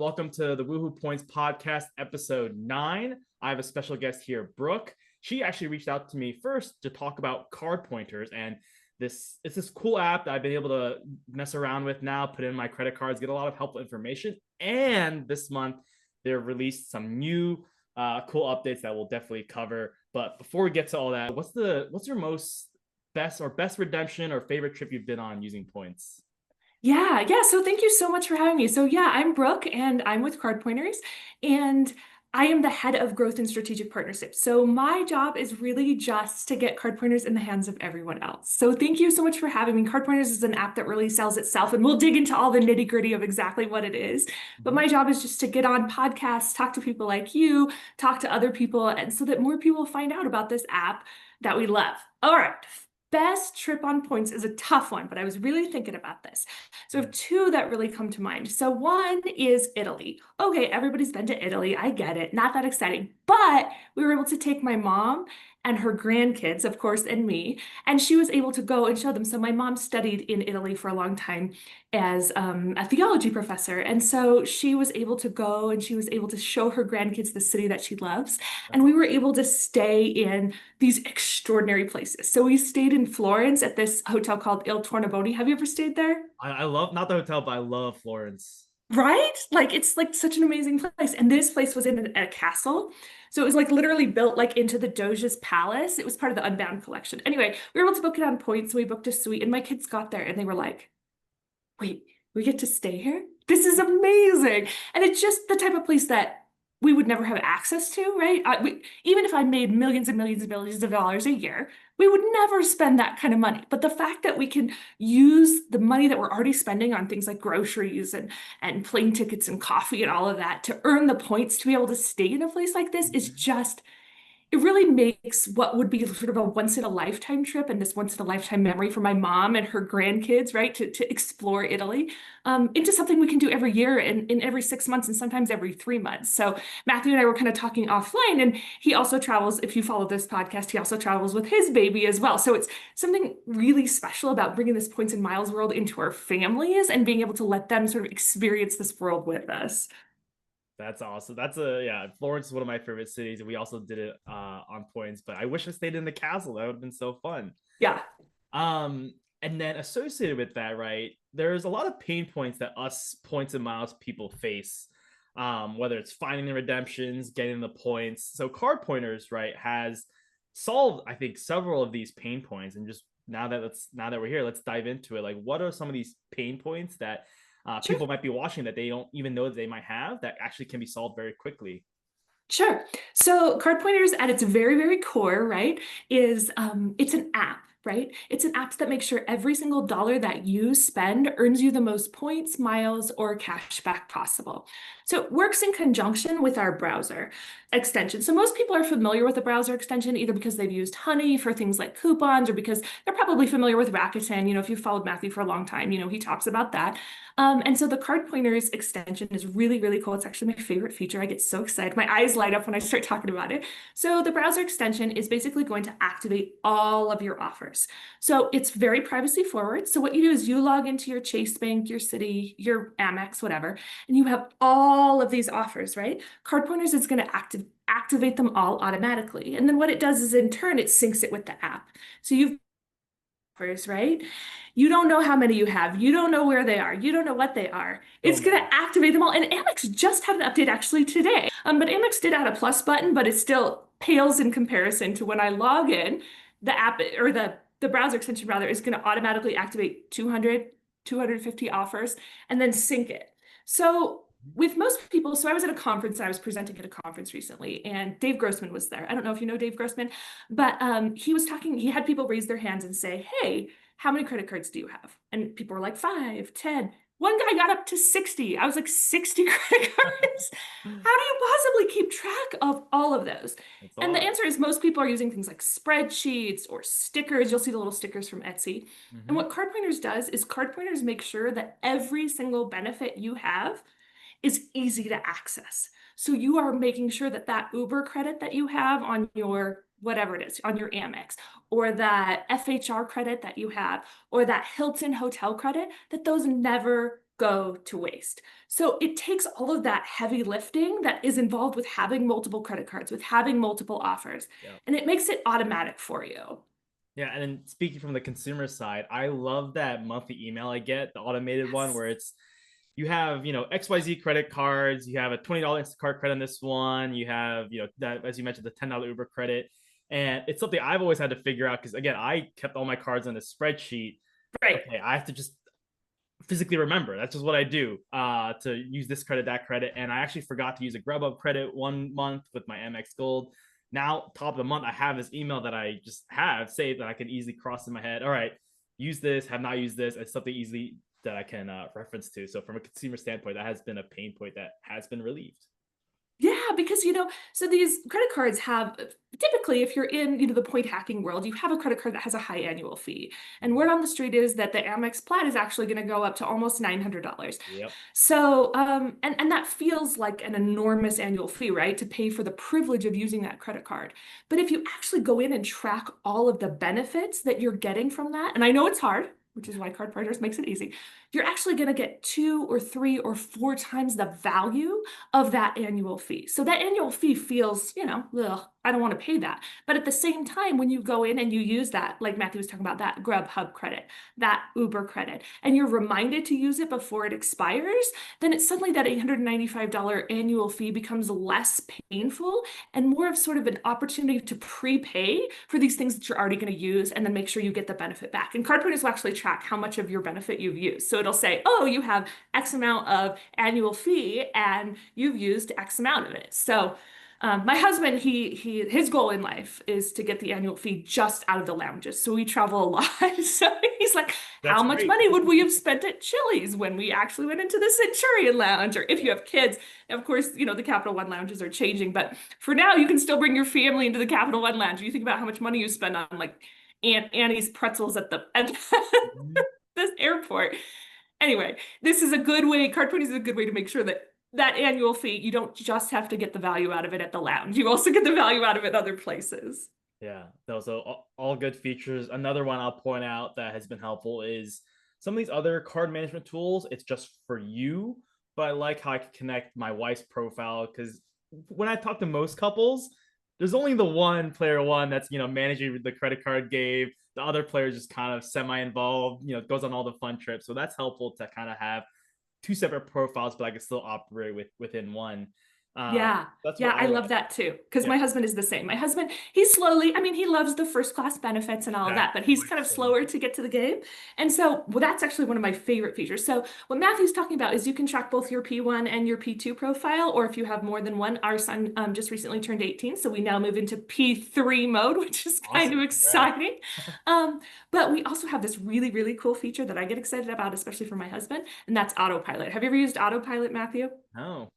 Welcome to the WuhooPoints podcast, episode 9. I have a special guest here, Brooke. She actually reached out to me first to talk about CardPointers, and it's this cool app that I've been able to mess around with now, put in my credit cards, get a lot of helpful information. And this month, they've released some new cool updates that we'll definitely cover. But before we get to all that, what's your best redemption or favorite trip you've been on using points? Yeah. So thank you so much for having me. So yeah, I'm Brooke and I'm with CardPointers and I am the head of growth and strategic partnerships. So my job is really just to get CardPointers in the hands of everyone else. So thank you so much for having me. CardPointers is an app that really sells itself and we'll dig into all the nitty-gritty of exactly what it is. But Mhm. my job is just to get on podcasts, talk to people like you, talk to other people, and so that more people find out about this app that we love. All right. Best trip on points is a tough one, but I was really thinking about this. So I have two that really come to mind. So one is Italy. Okay, everybody's been to Italy. I get it. Not that exciting. But we were able to take my mom and her grandkids, of course, and me, and she was able to go and show them. So my mom studied in Italy for a long time as a theology professor. And so she was able to go and she was able to show her grandkids the city that she loves. And That's we were awesome. able to stay in these extraordinary places. So we stayed in Florence at this hotel called Il Tornabuoni. Have you ever stayed there? I love not the hotel, but I love Florence. Right? Like it's like such an amazing place. And this place was in a castle. So it was like literally built like into the Doge's palace. It was part of the Unbound collection. Anyway, we were able to book it on points. So we booked a suite and my kids got there and they were like, wait, we get to stay here? This is amazing. And it's just the type of place that we would never have access to, right? Even if I made millions and millions and millions of dollars a year, we would never spend that kind of money. But the fact that we can use the money that we're already spending on things like groceries and plane tickets and coffee and all of that to earn the points to be able to stay in a place like this is Mhm. just it really makes what would be sort of a once in a lifetime trip and this once in a lifetime memory for my mom and her grandkids, right, to explore Italy into something we can do every year and in every 6 months and sometimes every 3 months. So Matthew and I were kind of talking offline, and he also travels. If you follow this podcast, he also travels with his baby as well. So it's something really special about bringing this points and miles world into our families and being able to let them sort of experience this world with us. That's awesome. Yeah, Florence is one of my favorite cities, and we also did it on points. But I wish I stayed in the castle. That would have been so fun. Yeah. Um, and then associated with that, right, there's a lot of pain points that us points and miles people face. Whether it's finding the redemptions, getting the points. So card pointers, right, has solved, I think, several of these pain points. And just now that we're here, let's dive into it. Like, what are some of these pain points that Sure. people might be watching that they don't even know that they might have that actually can be solved very quickly? Sure. So card pointers at its very, very core, right, is it's an app, right? It's an app that makes sure every single dollar that you spend earns you the most points, miles, or cash back possible. So it works in conjunction with our browser extension. So most people are familiar with the browser extension either because they've used Honey for things like coupons or because they're probably familiar with Rakuten. If you've followed Matthew for a long time, he talks about that. And so the card pointers extension is really, really cool. It's actually my favorite feature. I get so excited. My eyes light up when I start talking about it. So the browser extension is basically going to activate all of your offers. So it's very privacy forward. So what you do is you log into your Chase Bank, your Citi, your Amex, whatever, and you have all of these offers, right? Card pointers is going to activate them all automatically. And then what it does is in turn, it syncs it with the app. So you've offers, right? You don't know how many you have. You don't know where they are. You don't know what they are. So It's going many. to activate them all. And Amex just had an update actually today. But Amex did add a plus button, but it still pales in comparison to when I log in, the app or the browser extension rather is going to automatically activate 200, 250 offers and then sync it. So with most people, so I was at a conference, I was presenting at a conference recently, and Dave Grossman was there. I don't know if you know Dave Grossman, but he was talking, he had people raise their hands and say, hey, how many credit cards do you have? And people were like 5, 10. One guy got up to 60. I was like, 60 credit cards? How do you possibly keep track of all of those? It's a And the lot. answer is most people are using things like spreadsheets or stickers. You'll see the little stickers from Etsy. And Hmm. what Card Pointers does is Card Pointers make sure that every single benefit you have is easy to access. So you are making sure that that Uber credit that you have on your whatever it is on your Amex or that FHR credit that you have or that Hilton hotel credit that those never go to waste. So it takes all of that heavy lifting that is involved with having multiple credit cards, with having multiple offers, Yeah. and it makes it automatic for you. Yeah, and then speaking from the consumer side, I love that monthly email I get, the automated one Yes. where it's you have, XYZ credit cards, you have a $20 Instacart credit on this one, you have, that as you mentioned, the $10 Uber credit. And it's something I've always had to figure out because again, I kept all my cards on a spreadsheet. Right. Okay, I have to just physically remember. That's just what I do to use this credit, that credit. And I actually forgot to use a Grubhub credit one month with my MX Gold. Now, top of the month, I have this email that I just have saved that I can easily cross in my head. All right, use this, have not used this. It's something easily that I can reference to. So, from a consumer standpoint, that has been a pain point that has been relieved. Yeah, because so these credit cards have typically, if you're in, the point hacking world, you have a credit card that has a high annual fee. And word on the street is that the Amex Plaid is actually going to go up to almost $900. Yep. So, and that feels like an enormous annual fee, right? To pay for the privilege of using that credit card. But if you actually go in and track all of the benefits that you're getting from that, and I know it's hard, which is why CardPointers makes it easy, you're actually going to get 2 or 3 or 4 times the value of that annual fee. So that annual fee feels, ugh, I don't want to pay that. But at the same time, when you go in and you use that, like Matthew was talking about, that Grubhub credit, that Uber credit, and you're reminded to use it before it expires, then it's suddenly that $895 annual fee becomes less painful and more of sort of an opportunity to prepay for these things that you're already going to use and then make sure you get the benefit back. And CardPointers will actually track how much of your benefit you've used. So it'll say, oh, you have X amount of annual fee and you've used X amount of it. So my husband, his goal in life is to get the annual fee just out of the lounges. So we travel a lot. So he's like, how That's much great. money would we have spent at Chili's when we actually went into the Centurion Lounge? Or if you have kids, of course, the Capital One lounges are changing. But for now, you can still bring your family into the Capital One lounge. You think about how much money you spend on like Aunt Annie's pretzels at Mhm. this airport. Anyway, this is a good way, CardPointers is a good way to make sure that that annual fee, you don't just have to get the value out of it at the lounge. You also get the value out of it other places. Yeah, those are all good features. Another one I'll point out that has been helpful is some of these other card management tools. It's just for you, but I like how I can connect my wife's profile because when I talk to most couples, there's only the one player one that's managing the credit card game. The other player is just kind of semi-involved. Goes on all the fun trips. So that's helpful to kind of have two separate profiles, but I can still operate within one. Uh, Yeah. that's Yeah, what I I love like. that too. Because Yeah, my husband is the same. My husband, he's slowly, I mean, he loves the first class benefits and all of that, but exactly. he's kind of slower to get to the game. And so, well, that's actually one of my favorite features. So, what Matthew's talking about is you can track both your P1 and your P2 profile, or if you have more than one. Our son just recently turned 18, so we now move into P3 mode, which is kind of Awesome. Congrats. exciting. But we also have this really, really cool feature that I get excited about, especially for my husband, and that's autopilot. Have you ever used autopilot, Matthew? No.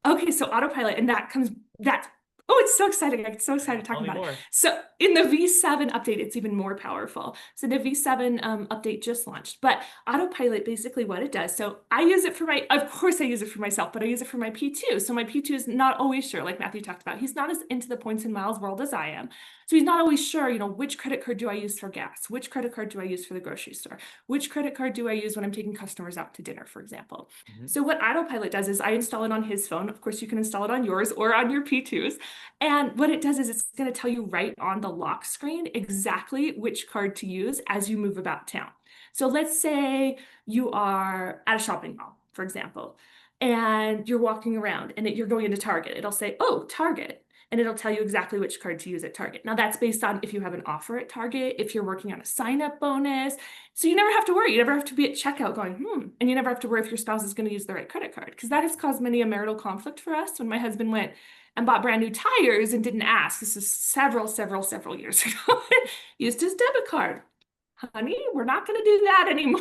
Okay, so autopilot, and oh, it's so exciting. I'm so Yeah, excited tell talking me about it. more. So in the V7 update, it's even more powerful. So the V7 update just launched, but autopilot, basically what it does. So I use it of course I use it for myself, but I use it for my P2. So my P2 is not always sure, like Matthew talked about. He's not as into the points and miles world as I am. So he's not always sure, which credit card do I use for gas? Which credit card do I use for the grocery store? Which credit card do I use when I'm taking customers out to dinner, for example? Mhm. So what autopilot does is I install it on his phone. Of course, you can install it on yours or on your P2s. And what it does is it's going to tell you right on the lock screen exactly which card to use as you move about town. So let's say you are at a shopping mall, for example, and you're walking around and you're going into Target. It'll say, oh, Target. And it'll tell you exactly which card to use at Target. Now, that's based on if you have an offer at Target, if you're working on a sign-up bonus. So you never have to worry. You never have to be at checkout going, and you never have to worry if your spouse is going to use the right credit card. Because that has caused many a marital conflict for us when my husband went and bought brand new tires and didn't ask. This is several years ago. Used his debit card. Honey, we're not going to do that anymore.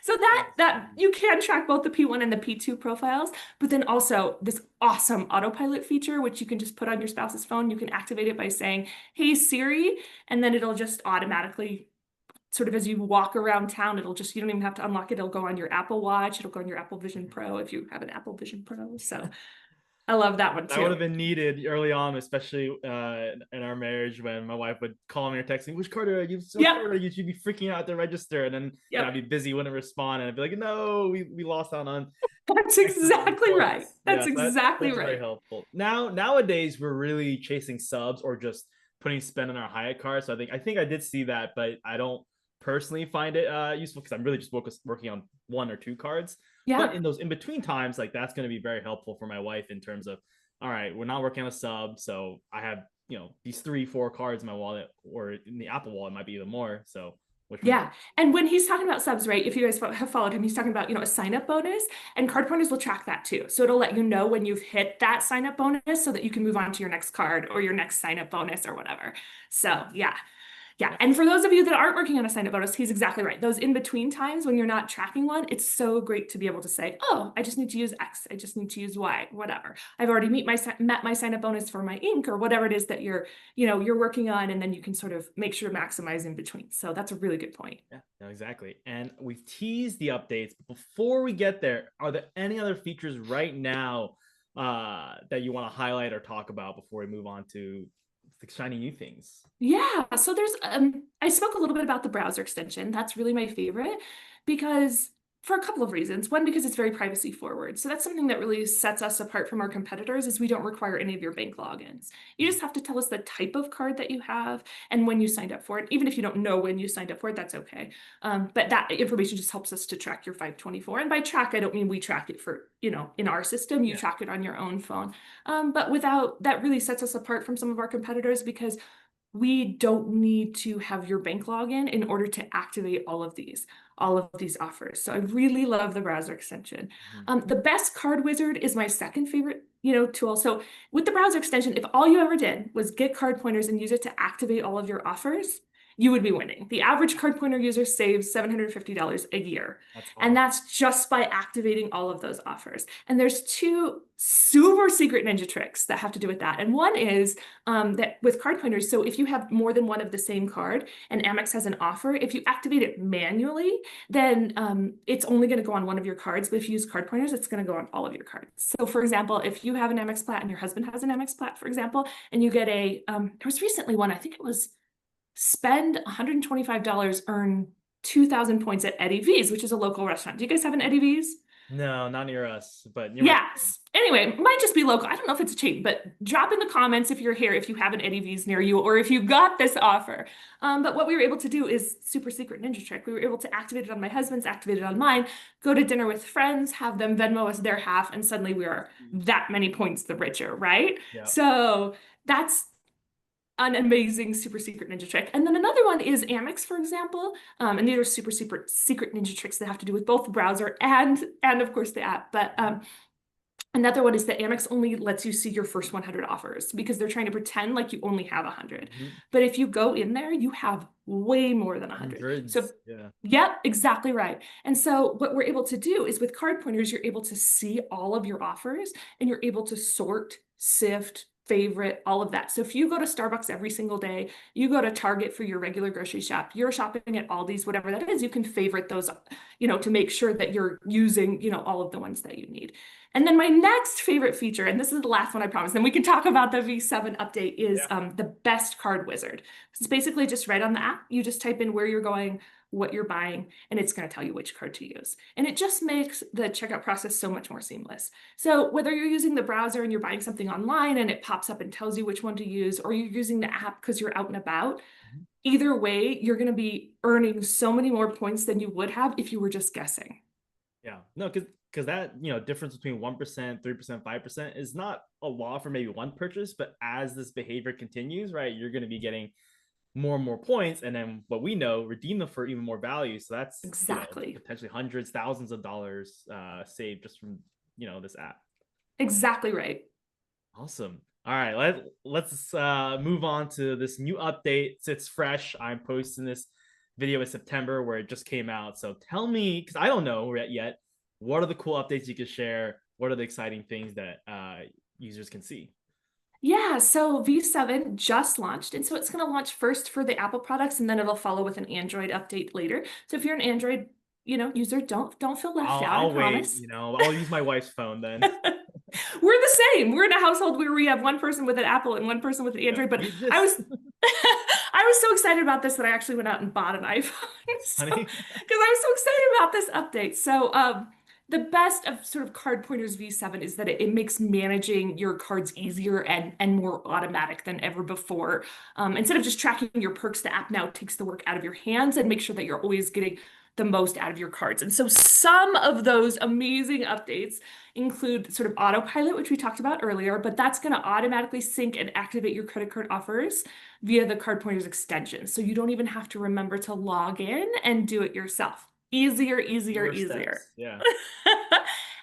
So that That's that you can track both the P1 and the P2 profiles, but then also this awesome autopilot feature, which you can just put on your spouse's phone. You can activate it by saying, "Hey Siri," and then it'll just automatically, sort of as you walk around town, you don't even have to unlock it. It'll go on your Apple Watch. It'll go on your Apple Vision Pro if you have an Apple Vision Pro. So I love that one That would too. have been needed early on, especially in our marriage when my wife would call me or text me, "Which card are you? Which Yep. card are you?" She'd be freaking out at the register, and then I'd Yep. be busy, wouldn't respond, and I'd be like, "No, we lost out on That's X amount of exactly right. points." That's Yeah, so exactly that's very right. helpful. Nowadays, we're really chasing subs or just putting spend on our Hyatt card. So I think I did see that, but I don't personally find it useful because I'm really just working on one or two cards. But Yeah. in those in between times, like that's going to be very helpful for my wife in terms of, all right, we're not working on a sub, so I have these 3, 4 cards in my wallet, or in the Apple wallet might be even more. So which one? Yeah. And when he's talking about subs, right? If you guys have followed him, he's talking about, a sign up bonus, and CardPointers will track that too. So it'll let you know when you've hit that sign up bonus so that you can move on to your next card or your next sign up bonus or whatever. So yeah. Yeah. Yeah, And for those of you that aren't working on a sign up bonus, he's exactly right. Those in between times when you're not tracking one, it's so great to be able to say, oh, I just need to use X. I just need to use Y, whatever. I've already met my sign up bonus for my ink or whatever it is that you're working on. And then you can sort of make sure to maximize in between. So that's a really good point. yeah, no, exactly. And we've teased the updates, but before we get there, are there any other features right now that you want to highlight or talk about before we move on to the shiny new things? Yeah, so there's I spoke a little bit about the browser extension. That's really my favorite because for a couple of reasons. One, because it's very privacy forward. So that's something that really sets us apart from our competitors is we don't require any of your bank logins. You just have to tell us the type of card that you have and when you signed up for it. Even if you don't know when you signed up for it, that's okay. But that information just helps us to track your 524. And by track, I don't mean we track it for, in our system, you Yeah. track it on your own phone. But without that really sets us apart from some of our competitors because we don't need to have your bank login in order to activate all of these offers. So I really love the browser extension. Mhm. The best card wizard is my second favorite, tool. So with the browser extension, if all you ever did was get card pointers and use it to activate all of your offers, you would be winning. The average card pointer user saves $750 a year. That's And awesome. that's just by activating all of those offers. And there's two super secret ninja tricks that have to do with that. And one is that with card pointers, so if you have more than one of the same card and Amex has an offer, if you activate it manually, then it's only going to go on one of your cards. But if you use card pointers, it's going to go on all of your cards. So for example, if you have an Amex Plat and your husband has an Amex Plat, for example, and you get there was recently one, I think it was spend $125, earn 2,000 points at Eddie V's, which is a local restaurant. Do you guys have an Eddie V's? No, not near us, but near my friends. Yes. Anyway, might just be local. I don't know if it's a chain, but drop in the comments if you're here, if you have an Eddie V's near you, or if you got this offer. But what we were able to do is super secret ninja trick. We were able to activate it on my husband's, activate it on mine, go to dinner with friends, have them Venmo us their half, and suddenly we are that many points the richer, right? Yeah. So that's an amazing super secret ninja trick. And then another one is Amex, for example. And these are super secret ninja tricks that have to do with both the browser and of course the app. But another one is that Amex only lets you see your first 100 offers because they're trying to pretend like you only have 100. Mhm. But if you go in there, you have way more than 100. So Hundreds. Yeah. yep, exactly right. And so what we're able to do is with card pointers, you're able to see all of your offers and you're able to sort, sift, favorite, all of that. So if you go to Starbucks every single day, you go to Target for your regular grocery shop, you're shopping at Aldi's, whatever that is, you can favorite those, to make sure that you're using, all of the ones that you need. And then my next favorite feature, and this is the last one I promise, then we can talk about the V7 update, is the best card wizard. It's basically just right on the app. You just type in where you're going, what you're buying, and it's going to tell you which card to use. And it just makes the checkout process so much more seamless. So whether you're using the browser and you're buying something online and it pops up and tells you which one to use, or you're using the app because you're out and about, Mhm. either way, you're going to be earning so many more points than you would have if you were just guessing. Yeah. No, because that difference between 1%, 3%, 5% is not a lot for maybe one purchase, but as this behavior continues, right, you're going to be getting more and more points, and then what we know, redeem them for even more value. So that's Exactly. potentially hundreds, thousands of dollars saved just from this app. Exactly right. Awesome. All right, let's move on to this new update. It's fresh. I'm posting this video in September where it just came out. So tell me, because I don't know yet, what are the cool updates you could share? What are the exciting things that users can see? Yeah, so V7 just launched, and so it's going to launch first for the Apple products, and then it'll follow with an Android update later. So if you're an Android, user, don't feel left I'll out, I I'll wait. promise. I'll use my wife's phone then. We're the same. We're in a household where we have one person with an Apple and one person with an Yeah, Android, but we I exist. was I was so excited about this that I actually went out and bought an iPhone. That's So, funny. because I was so excited about this update. So, the best of sort of Card Pointers V7 is that it makes managing your cards easier and more automatic than ever before. Instead of just tracking your perks, the app now takes the work out of your hands and makes sure that you're always getting the most out of your cards. And so some of those amazing updates include sort of autopilot, which we talked about earlier, but that's going to automatically sync and activate your credit card offers via the Card Pointers extension. So you don't even have to remember to log in and do it yourself. Easier, easier, Fewer easier. steps. Yeah.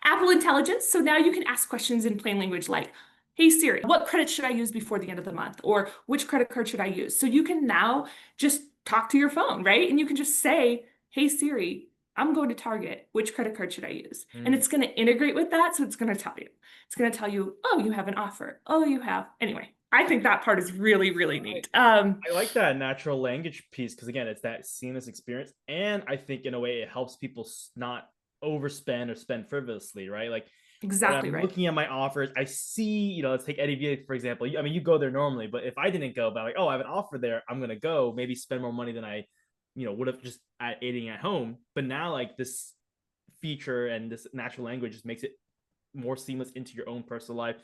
Apple Intelligence. So now you can ask questions in plain language like, hey Siri, what credit should I use before the end of the month? Or which credit card should I use? So you can now just talk to your phone, right? And you can just say, hey Siri, I'm going to Target. Which credit card should I use? And Mm. it's going to integrate with that. So it's going to tell you. It's going to tell you, oh, you have an offer. Oh, you have. Anyway, I think that part is really, really neat. I like that natural language piece because again, it's that seamless experience, and I think in a way it helps people not overspend or spend frivolously, right? Like when Exactly I'm right. looking at my offers, I see, let's take Eddie V for example. I mean, you go there normally, but if I didn't go, but like, oh, I have an offer there, I'm gonna go, maybe spend more money than I, would have just at eating at home. But now, like this feature and this natural language just makes it more seamless into your own personal life.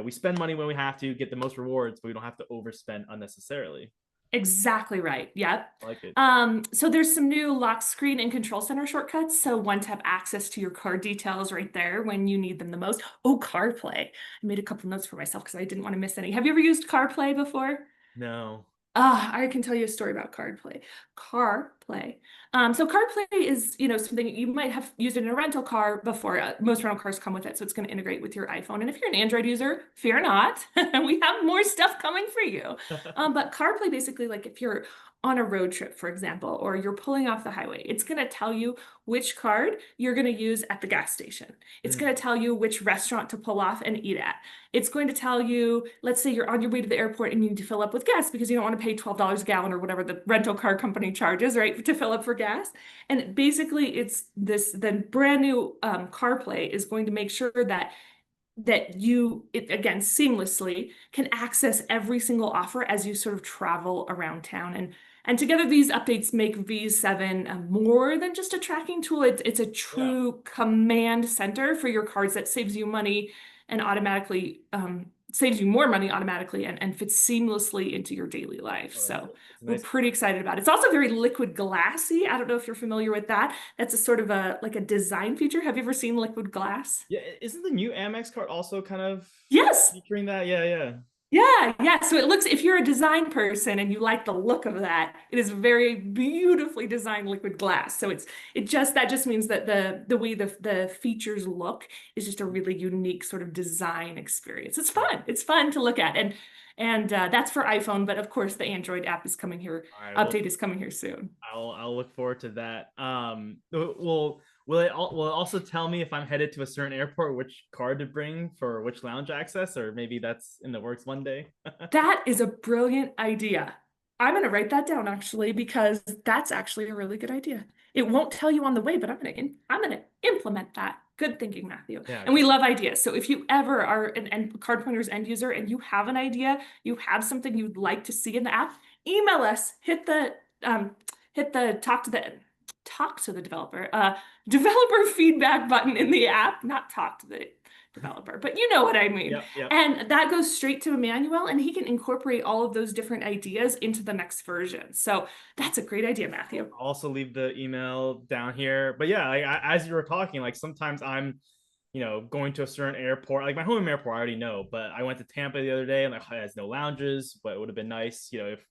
We spend money when we have to get the most rewards, but we don't have to overspend unnecessarily. Exactly right. Yep. I like it. So there's some new lock screen and control center shortcuts. So one tap access to your card details right there when you need them the most. Oh, CarPlay. I made a couple notes for myself because I didn't want to miss any. Have you ever used CarPlay before? No. I can tell you a story about CardPlay. CarPlay. So CarPlay is, something you might have used in a rental car before. Most rental cars come with it, so it's going to integrate with your iPhone. And if you're an Android user, fear not, we have more stuff coming for you. But CarPlay basically, like if you're on a road trip, for example, or you're pulling off the highway, it's going to tell you which card you're going to use at the gas station. It's going to tell you which restaurant to pull off and eat at. It's going to tell you, let's say you're on your way to the airport and you need to fill up with gas because you don't want to pay $12 a gallon or whatever the rental car company charges, right, to fill up for gas. And basically, it's this, the brand new CarPlay is going to make sure that you, again, seamlessly can access every single offer as you sort of travel around town. And together, these updates make V7 more than just a tracking tool. It's a Yeah. true command center for your cards that saves you money and automatically saves you more money automatically and fits seamlessly into your daily life. Oh, So that's a we're nice. pretty excited about it. It's also very liquid glassy. I don't know if you're familiar with that. That's a sort of like a design feature. Have you ever seen liquid glass? Yeah, isn't the new Amex card also kind of Yes. featuring that? Yeah, yeah. Yeah, yeah. So it looks, if you're a design person and you like the look of that, it is very beautifully designed liquid glass. So that just means that the way the features look is just a really unique sort of design experience. It's Yeah. fun. It's fun to look at. And that's for iPhone, but of course the Android app is coming here. All right. Well, Update is coming here soon. I'll look forward to that. Will it also tell me if I'm headed to a certain airport which card to bring for which lounge access, or maybe that's in the works one day? That is a brilliant idea. I'm going to write that down actually because that's actually a really good idea. It won't tell you on the way, but I'm going to implement that. Good thinking, Matthew. Yeah. And we love ideas. So if you ever are an Card Pointers end user and you have an idea, you have something you'd like to see in the app, email us. Hit the talk to the developer developer feedback button in the app, not talk to the developer, but you know what I mean. Yep. Yep. And that goes straight to Emmanuel, and he can incorporate all of those different ideas into the next version. So that's a great idea, Matthew. I'll also leave the email down here. But yeah, as you were talking, like sometimes I'm, going to a certain airport, like my home airport, I already know. But I went to Tampa the other day, and like it has no lounges. But it would have been nice, if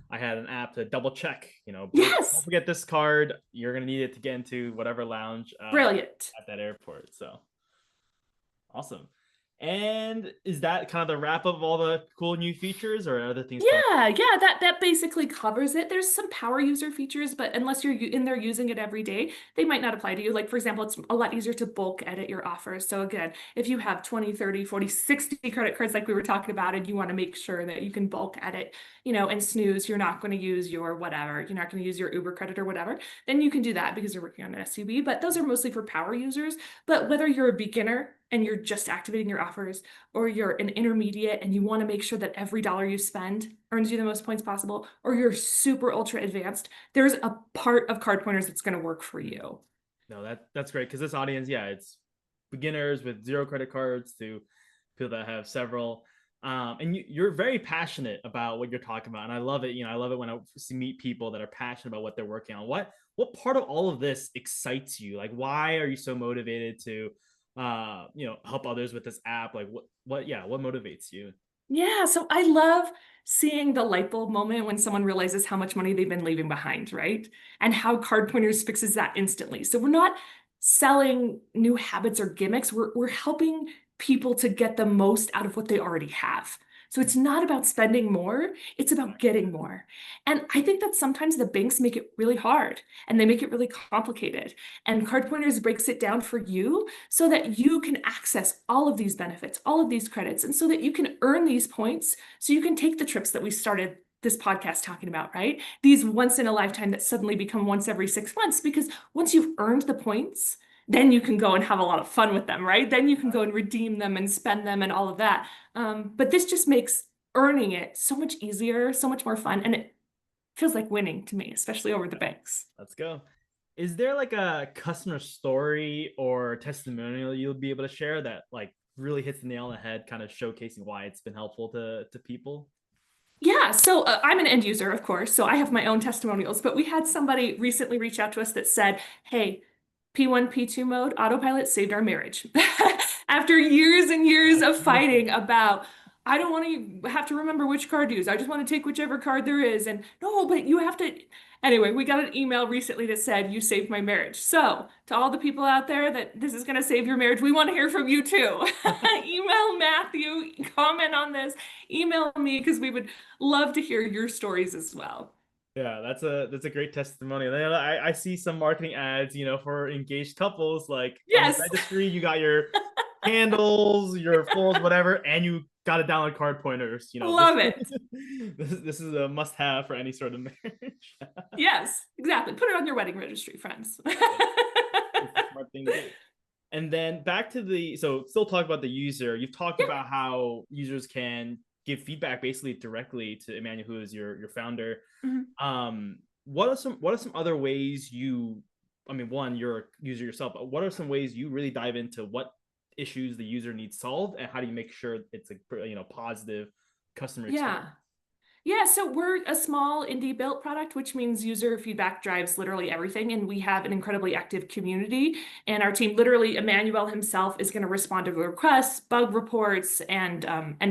I had an app to double check. Don't Yes, forget this card. You're gonna need it to get into whatever lounge brilliant. at that airport. So awesome. And is that kind of the wrap up of all the cool new features, or other things coming? Yeah, that basically covers it. There's some power user features, but unless you're in there using it every day, they might not apply to you. Like, for example, it's a lot easier to bulk edit your offers. So again, if you have 20, 30, 40, 60 credit cards like we were talking about, and you want to make sure that you can bulk edit, and snooze, you're not going to use your whatever, you're not going to use your Uber credit or whatever, then you can do that because you're working on an SUV. But those are mostly for power users. But whether you're a beginner and you're just activating your offers, or you're an intermediate and you want to make sure that every dollar you spend earns you the most points possible, or you're super ultra advanced, there's a part of Card Pointers that's going to work for you. No, that's great because this audience, yeah, it's beginners with zero credit cards to people that have several. And you're very passionate about what you're talking about, and I love it. I love it when I meet people that are passionate about what they're working on. What part of all of this excites you? Like, why are you so motivated to, help others with this app? Like, what motivates you? Yeah, so I love seeing the light bulb moment when someone realizes how much money they've been leaving behind, right? And how Card Pointers fixes that instantly. So we're not selling new habits or gimmicks. We're helping people to get the most out of what they already have. So it's not about spending more, it's about getting more. And I think that sometimes the banks make it really hard and they make it really complicated. And Card Pointers breaks it down for you so that you can access all of these benefits, all of these credits, and so that you can earn these points so you can take the trips that we started this podcast talking about, right? These once in a lifetime that suddenly become once every 6 months, because once you've earned the points, then you can go and have a lot of fun with them, right? Then you can go and redeem them and spend them and all of that. But this just makes earning it so much easier, so much more fun, and it feels like winning to me, especially over the banks. Let's go. Is there like a customer story or testimonial you'll be able to share that like really hits the nail on the head, kind of showcasing why it's been helpful to people? Yeah, so I'm an end user, of course, so I have my own testimonials, but we had somebody recently reach out to us that said, hey, P1, P2 mode, autopilot saved our marriage. After years and years of fighting about, I don't want to have to remember which card to use. I just want to take whichever card there is. And no, but you have to. Anyway, we got an email recently that said, you saved my marriage. So, to all the people out there that this is going to save your marriage, we want to hear from you too. Email Matthew, comment on this, email me, because we would love to hear your stories as well. Yeah, that's a great testimonial. And I see some marketing ads, for engaged couples. Like on the Yes. registry, you got your candles, your florals, whatever, and you got to download card pointers. Love it. This is a must-have for any sort of marriage. Yes, exactly. Put it on your wedding registry, friends. It's a smart thing to do. And then back to so still talk about the user. You've talked about how users can give feedback basically directly to Emmanuel, who is your founder. Mhm. What are some other ways one, you're a user yourself, but what are some ways you really dive into what issues the user needs solved, and how do you make sure it's a positive customer experience? Yeah. Yeah, so we're a small indie built product, which means user feedback drives literally everything. And we have an incredibly active community. And our team, literally, Emmanuel himself is going to respond to requests, bug reports, and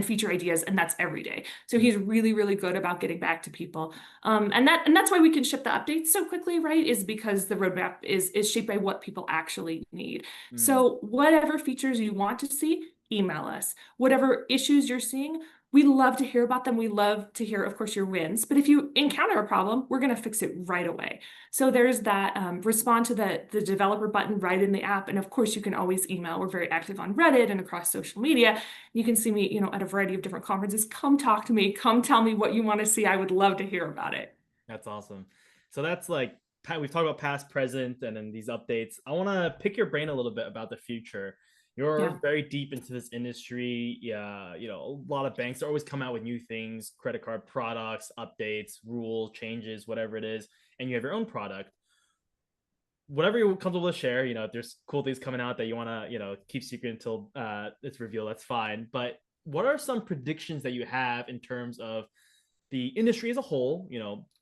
feature ideas. And that's every day. So he's really, really good about getting back to people. And that's why we can ship the updates so quickly, right? Is because the roadmap is shaped by what people actually need. So whatever features you want to see, email us. Whatever issues you're seeing, we love to hear about them. We love to hear, of course, your wins. But if you encounter a problem, we're going to fix it right away. So there's that respond to the developer button right in the app. And of course, you can always email. We're very active on Reddit and across social media. You can see me, at a variety of different conferences. Come talk to me. Come tell me what you want to see. I would love to hear about it. That's awesome. So that's like we've talked about past, present, and then these updates. I want to pick your brain a little bit about the future. You're very deep into this industry. Yeah, a lot of banks always come out with new things, credit card products, updates, rule changes, whatever it is, and you have your own product. Whatever you're comfortable to share, if there's cool things coming out that you want to, keep secret until it's revealed, that's fine. But what are some predictions that you have in terms of the industry as a whole,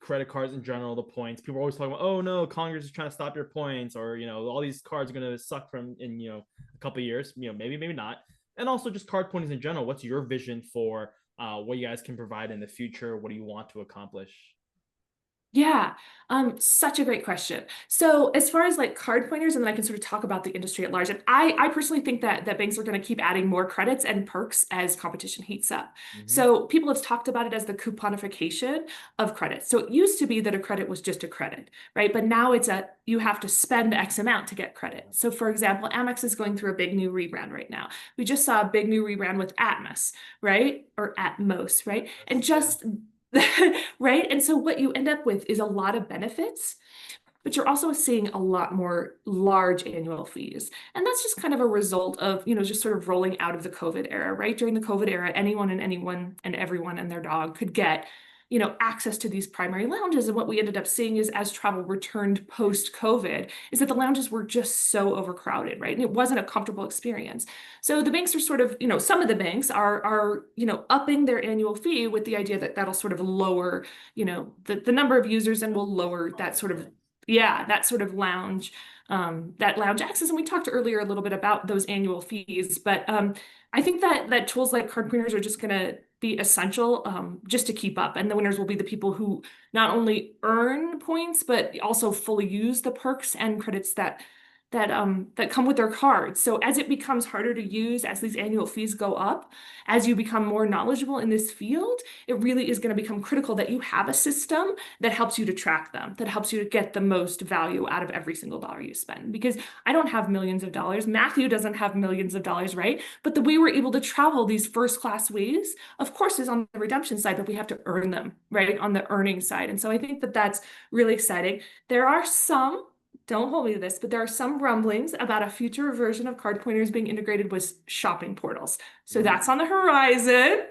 credit cards in general, the points? People are always talking about, oh no, Congress is trying to stop your points, or all these cards are going to suck in a couple of years, maybe not. And also just card pointers in general. What's your vision for what you guys can provide in the future? What do you want to accomplish? Yeah, such a great question. So as far as like card pointers, and then I can sort of talk about the industry at large. And I personally think that banks are going to keep adding more credits and perks as competition heats up. So people have talked about it as the couponification of credit. So it used to be that a credit was just a credit, right? But now you have to spend X amount to get credit. So for example, Amex is going through a big new rebrand right now. We just saw a big new rebrand with Atmos, right? Or Atmos, right? And just right? And so what you end up with is a lot of benefits, but you're also seeing a lot more large annual fees. And that's just kind of a result of, just sort of rolling out of the COVID era, right? During the COVID era, anyone and everyone and their dog could get access to these primary lounges. And what we ended up seeing is as travel returned post-COVID, is that the lounges were just so overcrowded, right? And it wasn't a comfortable experience. So the banks are sort of, some of the banks are upping their annual fee with the idea that that'll sort of lower, the number of users and will lower that sort of, yeah, that sort of that lounge access. And we talked earlier a little bit about those annual fees, but I think that tools like CardPointers are just going to be essential just to keep up. And the winners will be the people who not only earn points, but also fully use the perks and credits that come with their cards. So as it becomes harder to use, as these annual fees go up, as you become more knowledgeable in this field, it really is going to become critical that you have a system that helps you to track them, that helps you to get the most value out of every single dollar you spend. Because I don't have millions of dollars. Matthew doesn't have millions of dollars, right? But the way we're able to travel these first class ways, of course, is on the redemption side, but we have to earn them, right? On the earning side. And so I think that that's really exciting. There are some, don't hold me to this, but there are some rumblings about a future version of CardPointers being integrated with shopping portals. So that's on the horizon.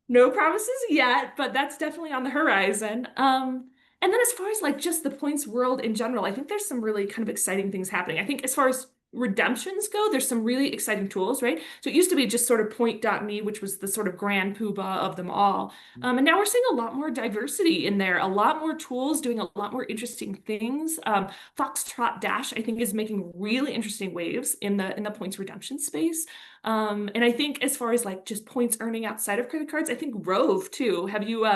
No promises yet, but that's definitely on the horizon. And then as far as like just the points world in general, I think there's some really kind of exciting things happening. I think as far as redemptions go, there's some really exciting tools, right? So it used to be just sort of point.me, which was the sort of grand poobah of them all. And now we're seeing a lot more diversity in there, a lot more tools doing a lot more interesting things. Foxtrot Dash, I think, is making really interesting waves in the points redemption space. And I think as far as like just points earning outside of credit cards, I think Rove too. Have you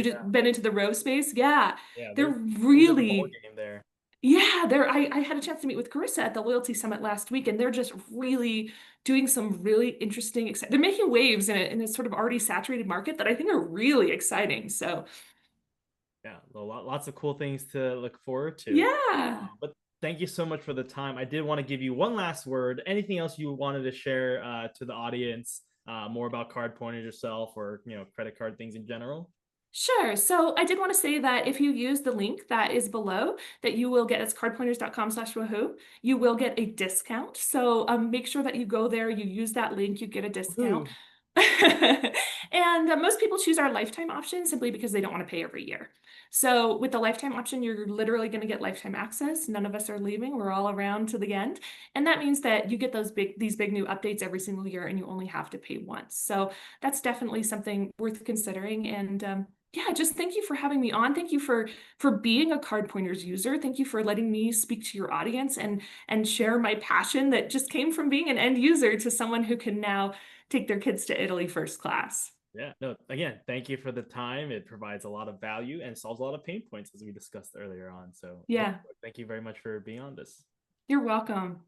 just been into the Rove space? Yeah, Yeah, they're there's a whole different ball really game there. yeah, I had a chance to meet with Carissa at the Loyalty Summit last week, and they're just really doing some really interesting, they're making waves in a sort of already saturated market that I think are really exciting. So Yeah, lots of cool things to look forward to. yeah. But thank you so much for the time. I did want to give you one last word. Anything else you wanted to share to the audience, more about card pointers yourself, or credit card things in general? Sure. So I did want to say that if you use the link that is below, that you will get, it's cardpointers.com/woohoo, you will get a discount. So make sure that you go there, you use that link, you get a discount. Woohoo. And most people choose our lifetime option simply because they don't want to pay every year. So with the lifetime option, you're literally going to get lifetime access. None of us are leaving. We're all around to the end. And that means that you get these big new updates every single year, and you only have to pay once. So that's definitely something worth considering. And yeah, just thank you for having me on. Thank you for being a Card Pointers user. Thank you for letting me speak to your audience and share my passion that just came from being an end user to someone who can now take their kids to Italy first class. Yeah, no, again, thank you for the time. It provides a lot of value and solves a lot of pain points, as we discussed earlier on. So, yeah, Yeah, thank you very much for being on this. you're welcome.